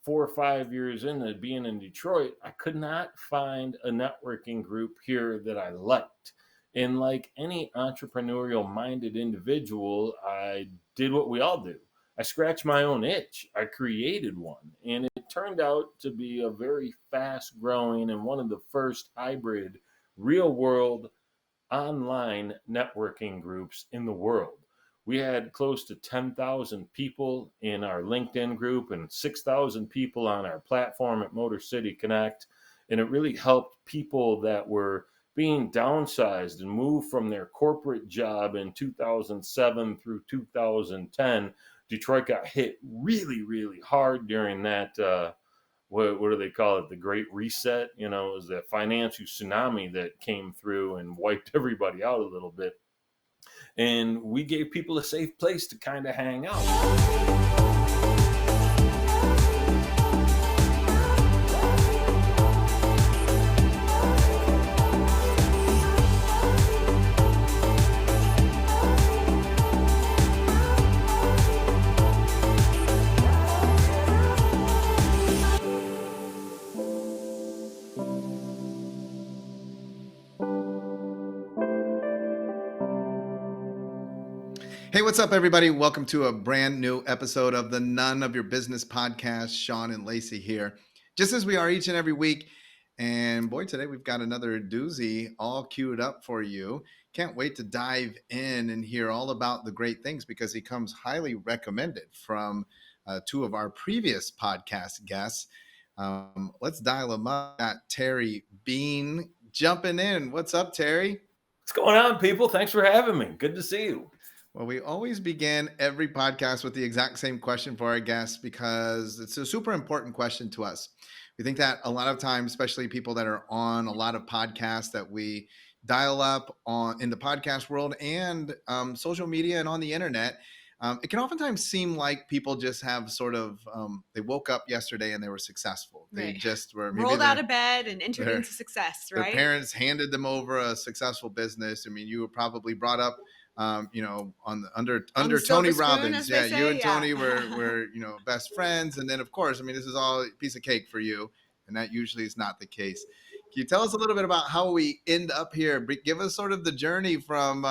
4 or 5 years into being in Detroit, I could not find a networking group here that I liked. And like any entrepreneurial minded individual, I did what we all do. I scratched my own itch. I created one. And it turned out to be a very fast growing and one of the first hybrid real world online networking groups in the world. We had close to 10,000 people in our LinkedIn group and 6,000 people on our platform at Motor City Connect. And it really helped people that were being downsized and moved from their corporate job in 2007 through 2010. Detroit got hit really, really hard during that. What do they call it? The Great Reset. You know, it was that financial tsunami that came through and wiped everybody out a little bit. And we gave people a safe place to kind of hang out. Hey, what's up, everybody? Welcome to a brand new episode of the None of Your Business podcast. Sean and Lacey here, just as we are each and every week. And boy, today we've got another doozy all queued up for you. Can't wait to dive in and hear all about the great things because he comes highly recommended from two of our previous podcast guests. Let's dial him up. Got Terry Bean jumping in. What's up, Terry? What's going on, people? Thanks for having me. Good to see you. Well, we always begin every podcast with the exact same question for our guests because it's a super important question to us. We think that a lot of times, especially people that are on a lot of podcasts that we dial up on in the podcast world and social media and on the internet, it can oftentimes seem like people just have sort of, they woke up yesterday and they were successsul. They just were maybe rolled out of bed and entered into success, right? Their parents handed them over a successful business. I mean, you were probably brought up under Tony Robbins. Yeah, you and Tony were best friends. And then, of course, I mean, this is all a piece of cake for you. And that usually is not the case. Can you tell us a little bit about how we end up here? Give us sort of the journey from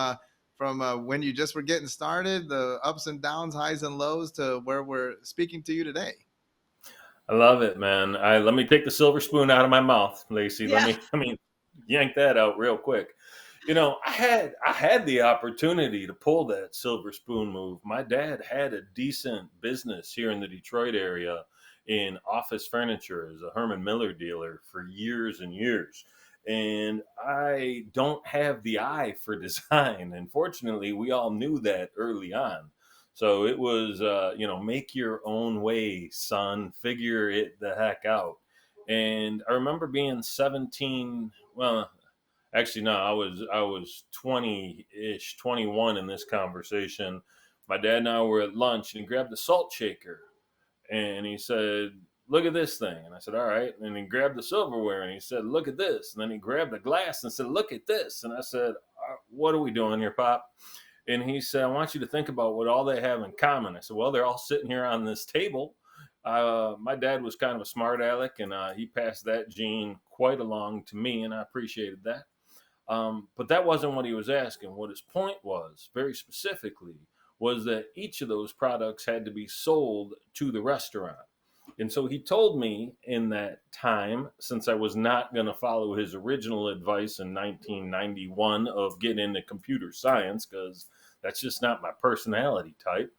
when you just were getting started, the ups and downs, highs and lows, to where we're speaking to you today. I love it, man. Let me take the silver spoon out of my mouth, Lacey. Yeah. Let me yank that out real quick. You know, I had the opportunity to pull that silver spoon move. My dad had a decent business here in the Detroit area in office furniture as a Herman Miller dealer for years and years. And I don't have the eye for design. And fortunately, we all knew that early on. So it was, make your own way, son, figure it the heck out. And I remember being 17, well, actually, no, I was 20-ish, 21 in this conversation. My dad and I were at lunch, and he grabbed a salt shaker, and he said, "Look at this thing." And I said, "All right." And he grabbed the silverware, and he said, "Look at this." And then he grabbed the glass and said, "Look at this." And I said, "What are we doing here, Pop?" And he said, "I want you to think about what all they have in common." I said, "Well, they're all sitting here on this table." My dad was kind of a smart aleck, and he passed that gene quite along to me, and I appreciated that. But that wasn't what he was asking. What his point was, very specifically, was that each of those products had to be sold to the restaurant. And so he told me in that time, since I was not going to follow his original advice in 1991 of get into computer science, because that's just not my personality type,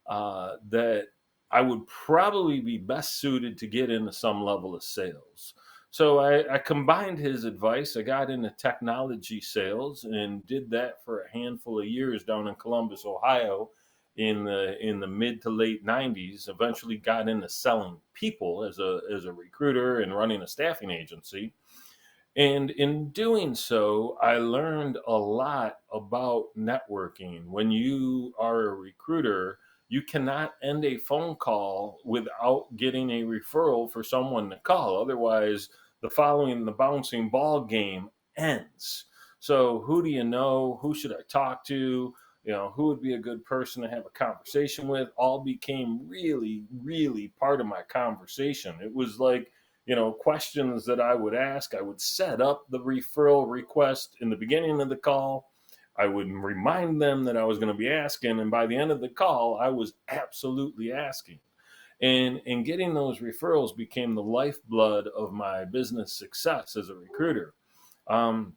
that I would probably be best suited to get into some level of sales. So I combined his advice. I got into technology sales and did that for a handful of years down in Columbus, Ohio, in the mid to late 90s. Eventually got into selling people as a recruiter and running a staffing agency. And in doing so, I learned a lot about networking. When you are a recruiter, you cannot end a phone call without getting a referral for someone to call. Otherwise, the bouncing ball game ends. So who do you know? Who should I talk to? who would be a good person to have a conversation with, all became really, really part of my conversation. It was like, questions that I would ask. I would set up the referral request in the beginning of the call. I would remind them that I was going to be asking. And by the end of the call, I was absolutely asking. And getting those referrals became the lifeblood of my business success as a recruiter. Um,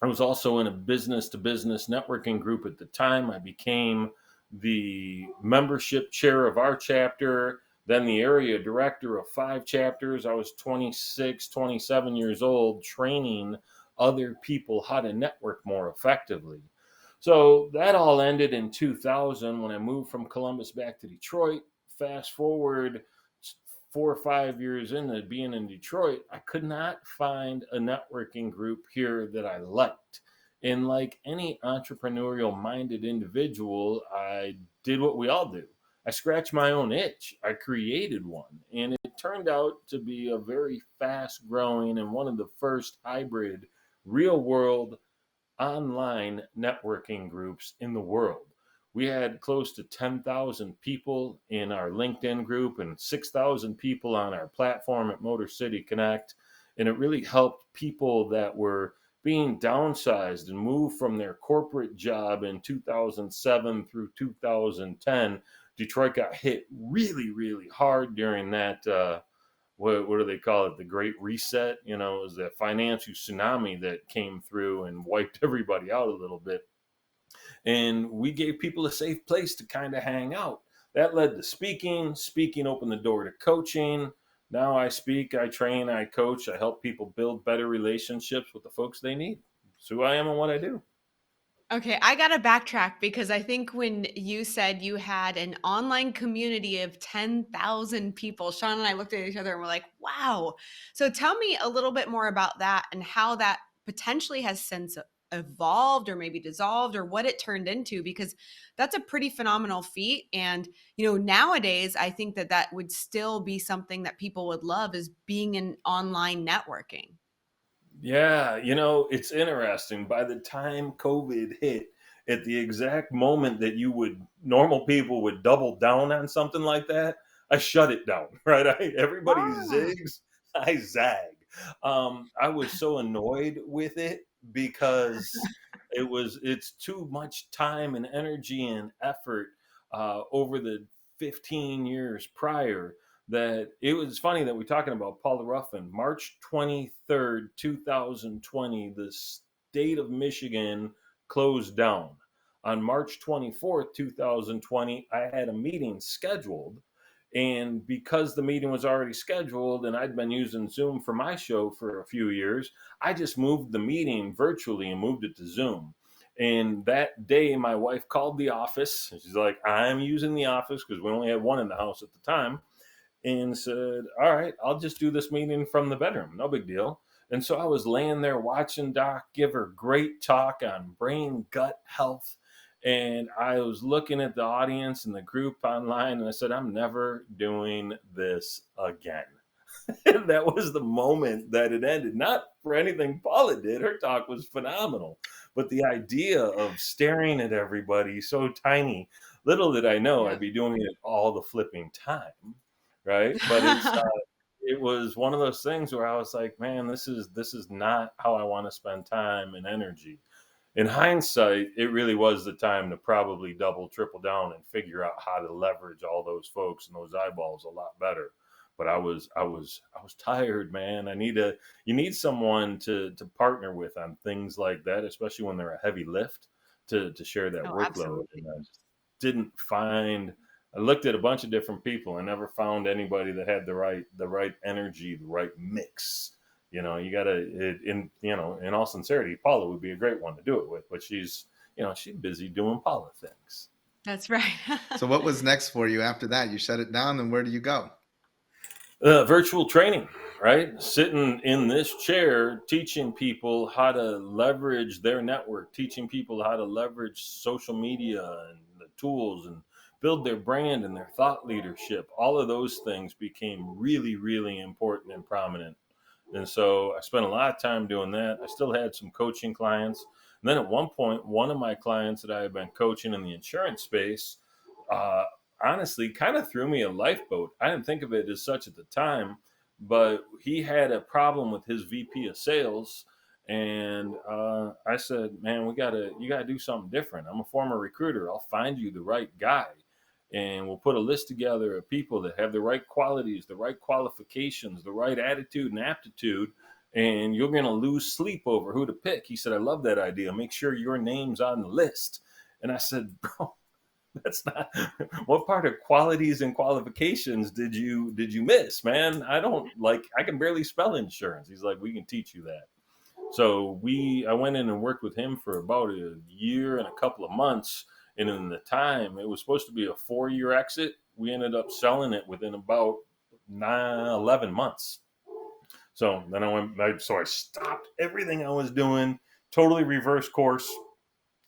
I was also in a business to business networking group at the time. I became the membership chair of our chapter, then the area director of 5 chapters. I was 26, 27 years old, training other people how to network more effectively. So that all ended in 2000 when I moved from Columbus back to Detroit. Fast forward 4 or 5 years into being in Detroit, I could not find a networking group here that I liked. And like any entrepreneurial minded individual, I did what we all do. I scratched my own itch. I created one. And it turned out to be a very fast growing and one of the first hybrid real world online networking groups in the world. We had close to 10,000 people in our LinkedIn group and 6,000 people on our platform at Motor City Connect. And it really helped people that were being downsized and moved from their corporate job in 2007 through 2010. Detroit got hit really, really hard during that what do they call it? The Great Reset. It was that financial tsunami that came through and wiped everybody out a little bit. And we gave people a safe place to kind of hang out. That led to speaking. Speaking opened the door to coaching. Now I speak, I train, I coach, I help people build better relationships with the folks they need. It's who I am and what I do. Okay, I got to backtrack because I think when you said you had an online community of 10,000 people, Sean and I looked at each other and we're like, wow. So tell me a little bit more about that and how that potentially has since evolved or maybe dissolved or what it turned into, because that's a pretty phenomenal feat. And, nowadays, I think that that would still be something that people would love is being in online networking. Yeah, it's interesting. By the time COVID hit, at the exact moment that normal people would double down on something like that, I shut it down, right? Everybody Ah. zigs, I zag. I was so annoyed with it because it's too much time and energy and effort over the 15 years prior that it was funny that we're talking about Paula Ruffin. March 23rd, 2020, the state of Michigan closed down. On March 24th, 2020, I had a meeting scheduled. And because the meeting was already scheduled and I'd been using Zoom for my show for a few years, I just moved the meeting virtually and moved it to Zoom. And that day, my wife called the office. She's like, I'm using the office because we only had one in the house at the time, and said, all right, I'll just do this meeting from the bedroom. No big deal. And so I was laying there watching Doc give her great talk on brain gut health. And I was looking at the audience and the group online, and I said, I'm never doing this again. That was the moment that it ended. Not for anything Paula did. Her talk was phenomenal. But the idea of staring at everybody so tiny, little did I know Yeah. I'd be doing it all the flipping time. Right. But it was one of those things where I was like, man, this is not how I want to spend time and energy. In hindsight, it really was the time to probably double, triple down and figure out how to leverage all those folks and those eyeballs a lot better. But I was tired, man. You need someone to partner with on things like that, especially when they're a heavy lift to share that Oh, workload. And absolutely. I just didn't find. I looked at a bunch of different people. I never found anybody that had the right energy, the right mix. You gotta in all sincerity, Paula would be a great one to do it with, but she's busy doing Paula things. That's right. So what was next for you after that? You shut it down, then where do you go? Virtual training, right? Sitting in this chair, teaching people how to leverage their network, teaching people how to leverage social media and the tools and build their brand and their thought leadership. All of those things became really, really important and prominent. And so I spent a lot of time doing that. I still had some coaching clients. And then at one point, one of my clients that I had been coaching in the insurance space, uh, honestly, kind of threw me a lifeboat. I didn't think of it as such at the time, but he had a problem with his VP of sales. And I said, man, you gotta do something different. I'm a former recruiter. I'll find you the right guy, and we'll put a list together of people that have the right qualities, the right qualifications, the right attitude and aptitude, and you're going to lose sleep over who to pick. He said, I love that idea. Make sure your name's on the list. And I said, bro, that's not what part of qualities and qualifications did you miss, man? I can barely spell insurance. He's like, we can teach you that. So I went in and worked with him for about a year and a couple of months. And in the time, it was supposed to be a 4-year exit. We ended up selling it within about 11 months. So then I stopped everything I was doing, totally reverse course.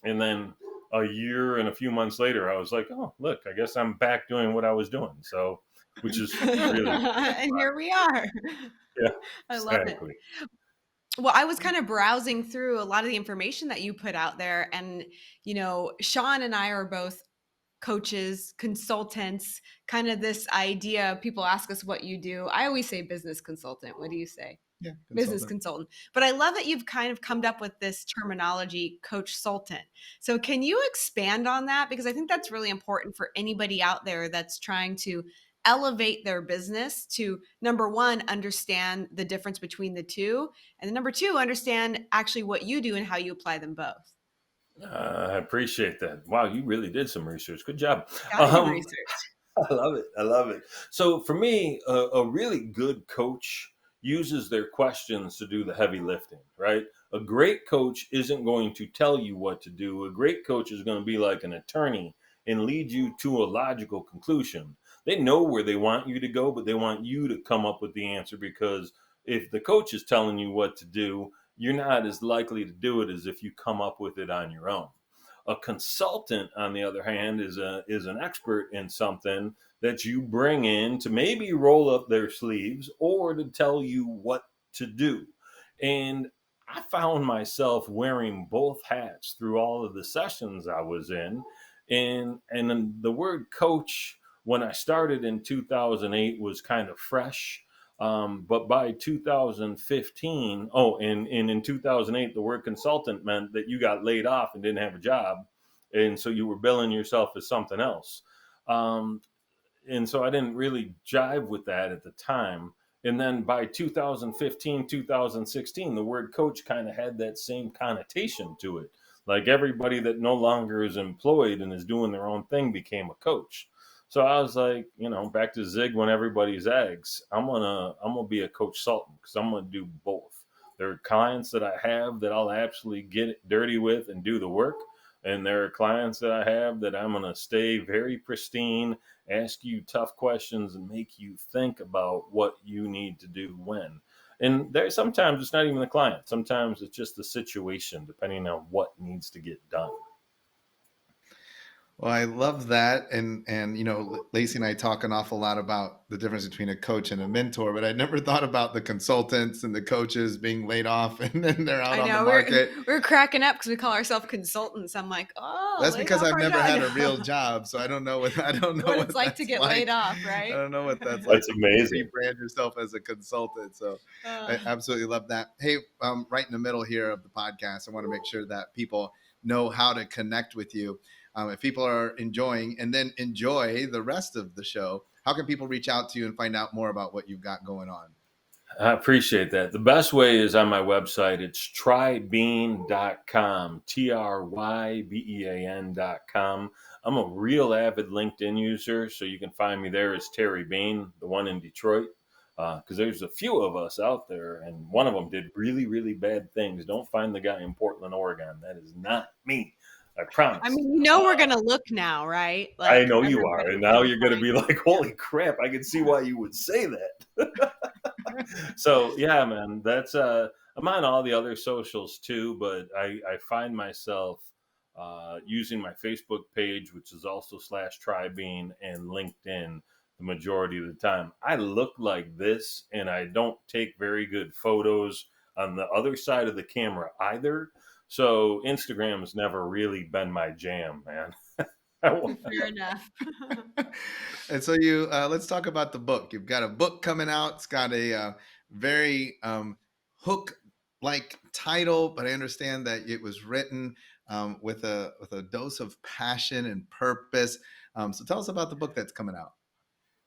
And then a year and a few months later, I was like, oh, look, I guess I'm back doing what I was doing. So, which is really, And here we are. yeah, I love it. exactly. Well, I was kind of browsing through a lot of the information that you put out there. And, Sean and I are both coaches, consultants, kind of this idea. People ask us what you do. I always say business consultant. What do you say? Yeah, Business consultant. But I love that you've kind of come up with this terminology, coach sultant. So can you expand on that? Because I think that's really important for anybody out there that's trying to elevate their business to, number one, understand the difference between the two. And then number two, understand actually what you do and how you apply them both. I appreciate that. Wow, you really did some research. Good job. Gotta do research. I love it. I love it. So for me, a really good coach uses their questions to do the heavy lifting, right? A great coach isn't going to tell you what to do. A great coach is going to be like an attorney and lead you to a logical conclusion. They know where they want you to go, but they want you to come up with the answer, because if the coach is telling you what to do, you're not as likely to do it as if you come up with it on your own. A consultant, on the other hand, is an expert in something that you bring in to maybe roll up their sleeves or to tell you what to do. And I found myself wearing both hats through all of the sessions I was in. And then the word coach, when I started in 2008, was kind of fresh. But by 2015, and in 2008, the word consultant meant that you got laid off and didn't have a job. And so you were billing yourself as something else. Um, and so I didn't really jive with that at the time. And then by 2015, 2016, the word coach kind of had that same connotation to it. Like everybody that no longer is employed and is doing their own thing became a coach. So I was like, back to zig when everybody's eggs. I'm gonna be a coach sultan, because I'm gonna do both. There are clients that I have that I'll absolutely get dirty with and do the work. And there are clients that I have that I'm gonna stay very pristine, ask you tough questions, and make you think about what you need to do when. And there sometimes it's not even the client. Sometimes it's just the situation, depending on what needs to get done. Well, I love that. And Lacey and I talk an awful lot about the difference between a coach and a mentor, but I never thought about the consultants and the coaches being laid off and then they're out on the market. We're cracking up because we call ourselves consultants. I'm like, oh, that's because I've never had a real job, so I don't know what it's like to get laid off, right? I don't know what that's like. That's amazing. You brand yourself as a consultant, so I absolutely love that. Hey, right in the middle here of the podcast, I want to make sure that people know how to connect with you. If people are enjoying and then enjoy the rest of the show, how can people reach out to you and find out more about what you've got going on? I appreciate that. The best way is on my website. It's trybean.com, TRYBEAN.com. I'm a real avid LinkedIn user, so you can find me there as Terry Bean, the one in Detroit, because there's a few of us out there, and one of them did really, really bad things. Don't find the guy in Portland, Oregon. That is not me. I promise. I mean, we're going to look now, right? I know you are. And now you're going to be like, holy crap, I can see why you would say that. So, yeah, man, that's, I'm on all the other socials too, but I find myself using my Facebook page, which is also /Trybean, and LinkedIn the majority of the time. I look like this, and I don't take very good photos on the other side of the camera either. So Instagram has never really been my jam, man. Fair enough. And so you let's talk about the book. You've got a book coming out. It's got a very hook like title, but I understand that it was written with a dose of passion and purpose. So tell us about the book that's coming out.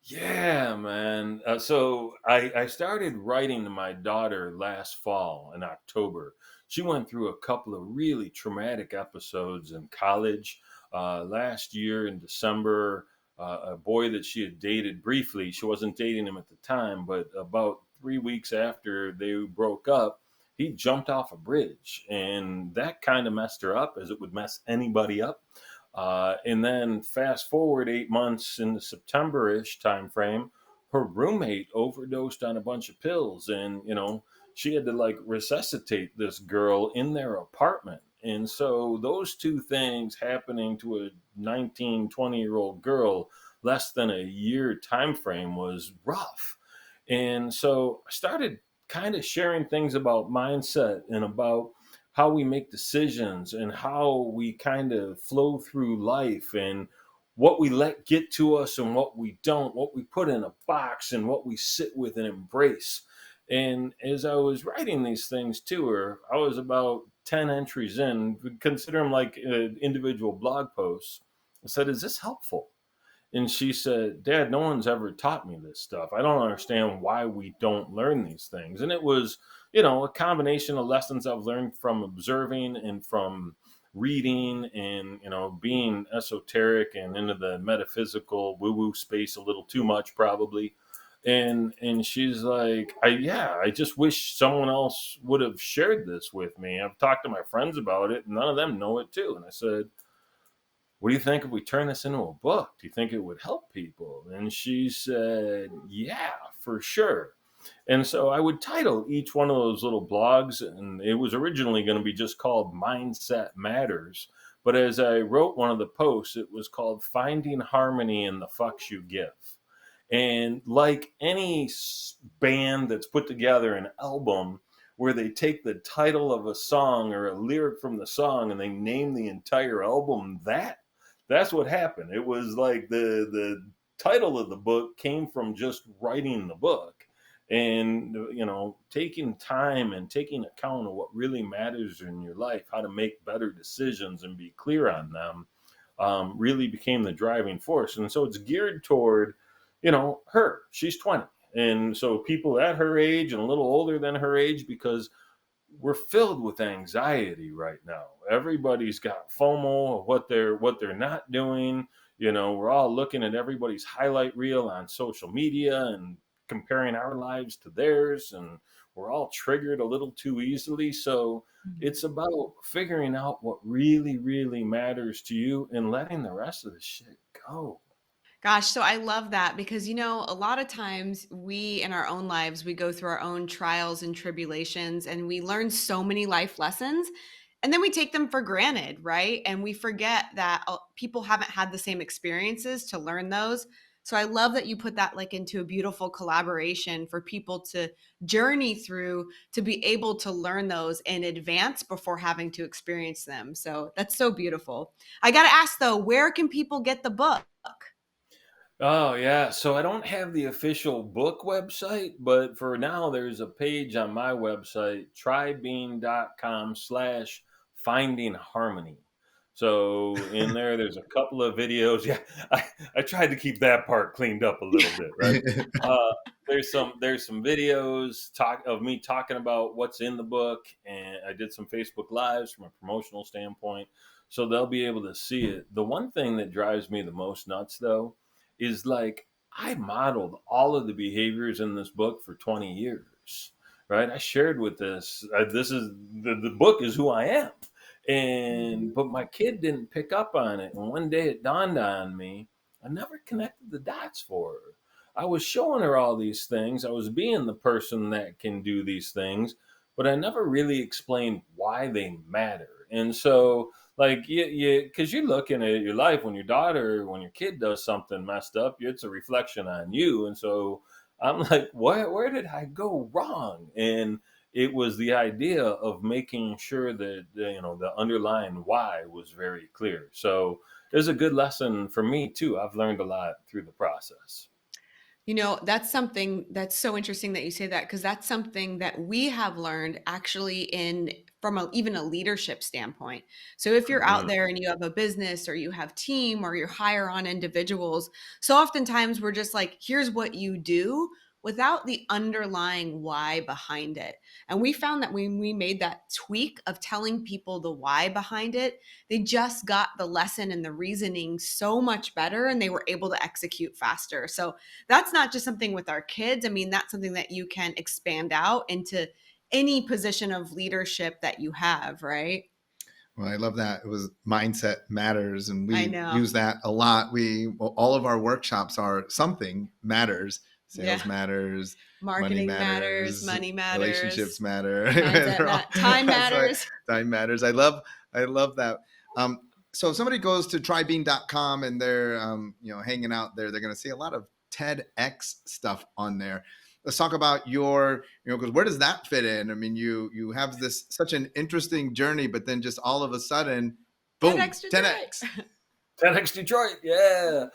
Yeah, man. So I started writing to my daughter last fall in October. She went through a couple of really traumatic episodes in college. Last year in December, a boy that she had dated briefly, she wasn't dating him at the time, but about 3 weeks after they broke up, he jumped off a bridge. And that kind of messed her up, as it would mess anybody up. And then fast forward 8 months in the September-ish time frame, her roommate overdosed on a bunch of pills, and she had to like resuscitate this girl in their apartment. And so those two things happening to a 19, 20-year-old girl less than a year time frame was rough. And so I started kind of sharing things about mindset and about how we make decisions and how we kind of flow through life and what we let get to us and what we don't, what we put in a box and what we sit with and embrace. And as I was writing these things to her, I was about 10 entries in, consider them like individual blog posts. I said, "Is this helpful?" And she said, "Dad, no one's ever taught me this stuff. I don't understand why we don't learn these things." And it was, a combination of lessons I've learned from observing and from reading and, being esoteric and into the metaphysical woo woo space a little too much, probably. And she's like, I just wish someone else would have shared this with me. I've talked to my friends about it, and none of them know it too. And I said, "What do you think if we turn this into a book? Do you think it would help people?" And she said, "Yeah, for sure." And so I would title each one of those little blogs, and it was originally going to be just called Mindset Matters. But as I wrote one of the posts, it was called Finding Harmony in the Fucks You Give. And like any band that's put together an album where they take the title of a song or a lyric from the song and they name the entire album that's what happened. It was like the title of the book came from just writing the book and taking time and taking account of what really matters in your life, how to make better decisions and be clear on them, really became the driving force. And so it's geared toward, her. She's 20. And so people at her age and a little older than her age, because we're filled with anxiety right now. Everybody's got FOMO of what they're not doing. We're all looking at everybody's highlight reel on social media and comparing our lives to theirs, and we're all triggered a little too easily. So it's about figuring out what really, really matters to you and letting the rest of the shit go. Gosh, so I love that because, a lot of times we in our own lives, we go through our own trials and tribulations and we learn so many life lessons and then we take them for granted, right? And we forget that people haven't had the same experiences to learn those. So I love that you put that like into a beautiful collaboration for people to journey through to be able to learn those in advance before having to experience them. So that's so beautiful. I got to ask though, where can people get the book? Oh yeah, so I don't have the official book website, but for now there's a page on my website, trybean.com/finding harmony. So in there's a couple of videos. Yeah, I tried to keep that part cleaned up a little bit, right? Uh, there's some videos of me talking about what's in the book, and I did some Facebook lives from a promotional standpoint, so they'll be able to see it. The one thing that drives me the most nuts, though, is like I modeled all of the behaviors in this book for 20 years, right? I shared with this is the book is who I am. And but my kid didn't pick up on it. And one day it dawned on me, I never connected the dots for her. I was showing her all these things. I was being the person that can do these things, but I never really explained why they matter. And so like because you're looking at your life when your kid does something messed up, it's a reflection on you. And so I'm like, where did I go wrong? it was the idea of making sure that the underlying why was very clear. So it was a good lesson for me too. I've learned a lot through the process. That's something that's so interesting that you say that, because that's something that we have learned actually in from even a leadership standpoint. So if you're out Mhm. there and you have a business or you have team or you hire on individuals, so oftentimes we're just like, here's what you do without the underlying why behind it. And we found that when we made that tweak of telling people the why behind it, they just got the lesson and the reasoning so much better and they were able to execute faster. So that's not just something with our kids. I mean, that's something that you can expand out into any position of leadership that you have, right? Well, I love that. It was mindset matters, and I we know. use that a lot. All of our workshops are something matters. Yeah. Sales matters, money Marketing matters, matters, money relationships matters, matter. mindset, time That's why matters. time matters. I love that. So if somebody goes to trybeing.com and they're hanging out there, they're going to see a lot of TEDx stuff on there. Let's talk about your, because where does that fit in? I mean, you have this such an interesting journey, but then just all of a sudden, boom, Tedx Detroit. 10x. Tedx Detroit, yeah.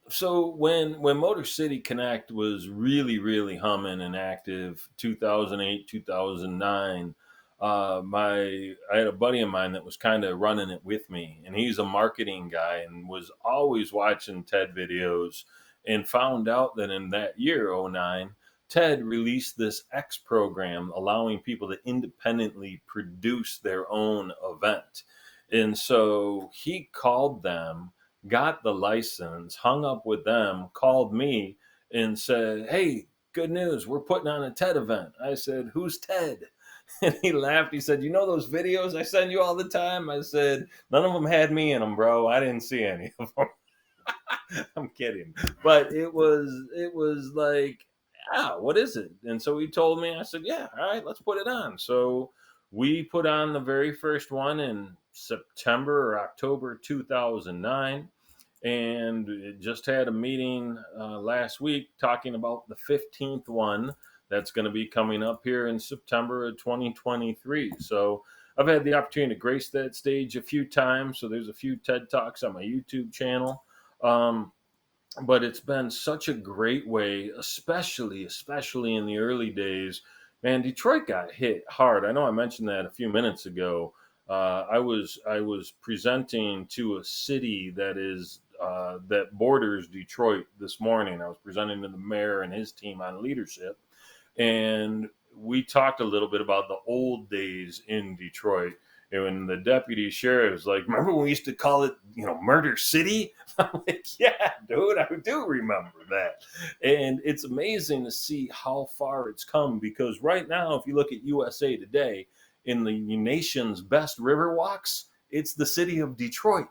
So when Motor City Connect was really humming and active, 2008, 2009, I had a buddy of mine that was kind of running it with me, and he's a marketing guy and was always watching TED videos, and found out that in that year, '09, TED released this X program allowing people to independently produce their own event. And so he called them, got the license, hung up with them, called me, and said, "Hey, good news. We're putting on a TED event." I said, "Who's Ted?" And he laughed. He said, "You know those videos I send you all the time?" I said, "None of them had me in them, bro. I didn't see any of them." I'm kidding. But it was like, what is it? And so he told me. I said, "Yeah, all right, let's put it on." So we put on the very first one in September or October 2009, and it just had a meeting last week talking about the 15th one that's going to be coming up here in September of 2023. So I've had the opportunity to grace that stage a few times. So there's a few TED Talks on my YouTube channel. Um, but it's been such a great way, especially in the early days. Man, Detroit got hit hard. I know I mentioned that a few minutes ago. I was presenting to a city that borders Detroit this morning. I was presenting to the mayor and his team on leadership, and we talked a little bit about the old days in Detroit. And when the deputy sheriff was like, "Remember when we used to call it, Murder City?" I'm like, "Yeah, dude, I do remember that." And it's amazing to see how far it's come, because right now, if you look at USA Today, in the nation's best river walks, it's the city of Detroit.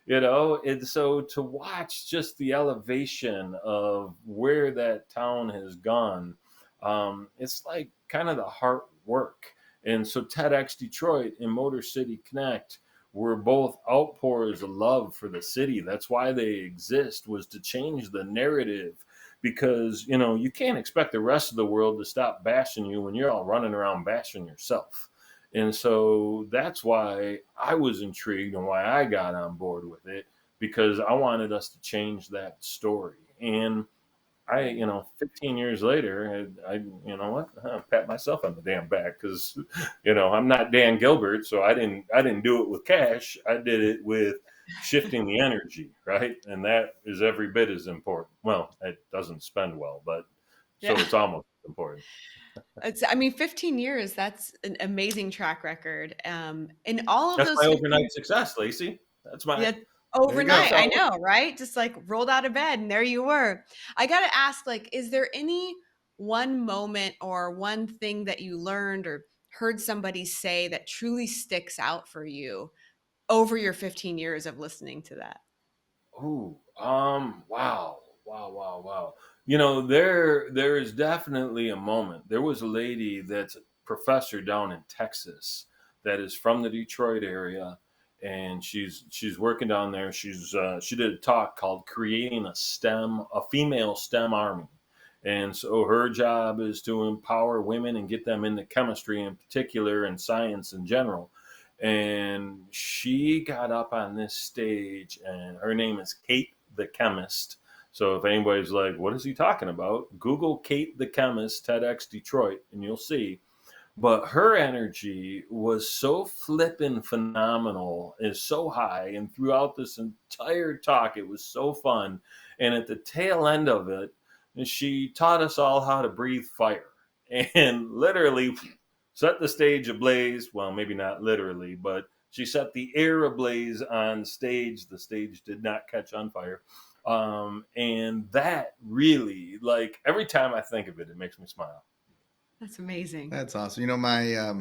And so to watch just the elevation of where that town has gone, it's like kind of the hard work. And so TEDx Detroit and Motor City Connect were both outpours of love for the city. That's why they exist, was to change the narrative, because you can't expect the rest of the world to stop bashing you when you're all running around bashing yourself. And so that's why I was intrigued and why I got on board with it, because I wanted us to change that story. And 15 years later, you know what, I pat myself on the damn back, because, I'm not Dan Gilbert, so I didn't do it with cash. I did it with shifting the energy, right? And that is every bit as important. Well, it doesn't spend well, but so Yeah. it's almost important. I mean, 15 years, that's an amazing track record. In all of That's those my 15, overnight success, Lacey. That's my yeah, There you go. overnight, I solid. know, right? Just like rolled out of bed and there you were. I got to ask, like, is there any one moment or one thing that you learned or heard somebody say that truly sticks out for you over your 15 years of listening to that? Ooh, wow. There is definitely a moment. There was a lady that's a professor down in Texas that is from the Detroit area, and she's working down there. She did a talk called "Creating a female STEM army," And so her job is to empower women and get them into chemistry in particular and science in general. And she got up on this stage, and her name is Kate the Chemist. So if anybody's like, what is he talking about? Google Kate the Chemist, TEDx Detroit, and you'll see. But her energy was so flippin' phenomenal, is so high, and throughout this entire talk, it was so fun. And at the tail end of it, she taught us all how to breathe fire and literally set the stage ablaze. Well, maybe not literally, but she set the air ablaze on stage. The stage did not catch on fire. And that really, like, every time I think of it, it makes me smile. That's amazing. That's awesome. You know, my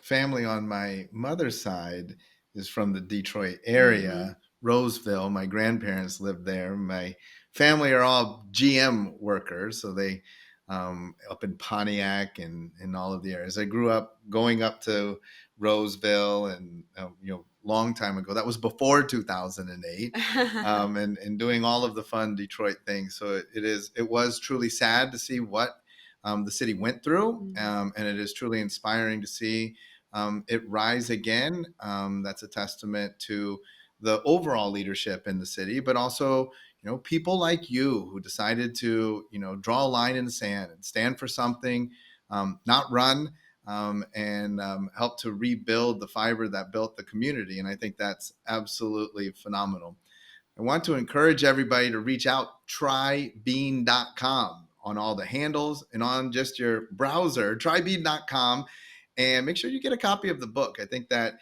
family on my mother's side is from the Detroit area, Roseville. My grandparents lived there. My family are all GM workers, so they up in Pontiac and in all of the areas. I grew up going up to Roseville, and long time ago. That was before 2008, and doing all of the fun Detroit things. So it was truly sad to see what the city went through, and it is truly inspiring to see it rise again. That's a testament to the overall leadership in the city, but also people like you who decided to draw a line in the sand and stand for something, not run, and help to rebuild the fiber that built the community. And I think that's absolutely phenomenal. I want to encourage everybody to reach out, trybean.com on all the handles and on just your browser, trybean.com, and make sure you get a copy of the book. I think that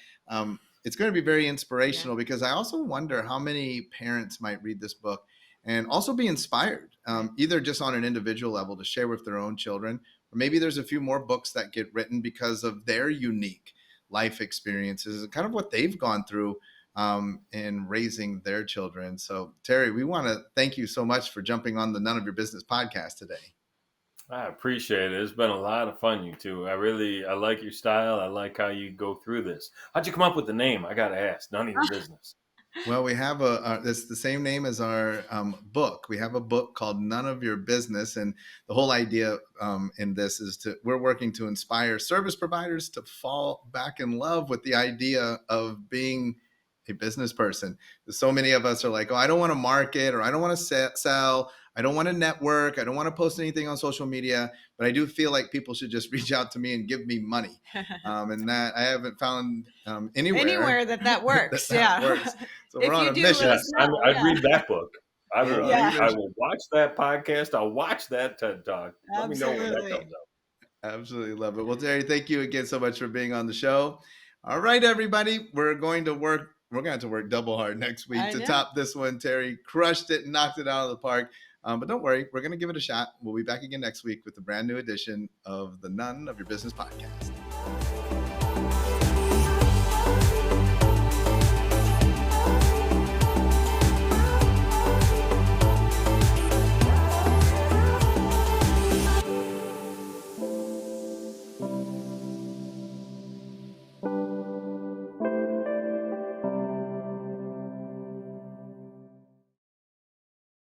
it's going to be very inspirational, because I also wonder how many parents might read this book and also be inspired, either just on an individual level to share with their own children, or maybe there's a few more books that get written because of their unique life experiences and kind of what they've gone through in raising their children. So, Terry, we want to thank you so much for jumping on the None of Your Business podcast today. I appreciate it. It's been a lot of fun, you two. I like your style. I like how you go through this. How'd you come up with the name? I gotta ask. None of your business. Well, we have it's the same name as our book. We have a book called None of Your Business. And the whole idea in this is we're working to inspire service providers to fall back in love with the idea of being a business person. So many of us are like, oh, I don't want to market, or I don't want to sell. I don't want to network. I don't want to post anything on social media, but I do feel like people should just reach out to me and give me money. And that I haven't found anywhere that works. that works. So we're on a mission. Yes, I'd read that book. I will. Yeah. I will watch that podcast. I'll watch that TED Talk. Let me know when that comes out. Absolutely love it. Well, Terry, thank you again so much for being on the show. All right, everybody, we're going to have to work double hard next week to top this one. Terry crushed it and knocked it out of the park. But don't worry, we're going to give it a shot. We'll be back again next week with a brand new edition of the None of Your Business podcast.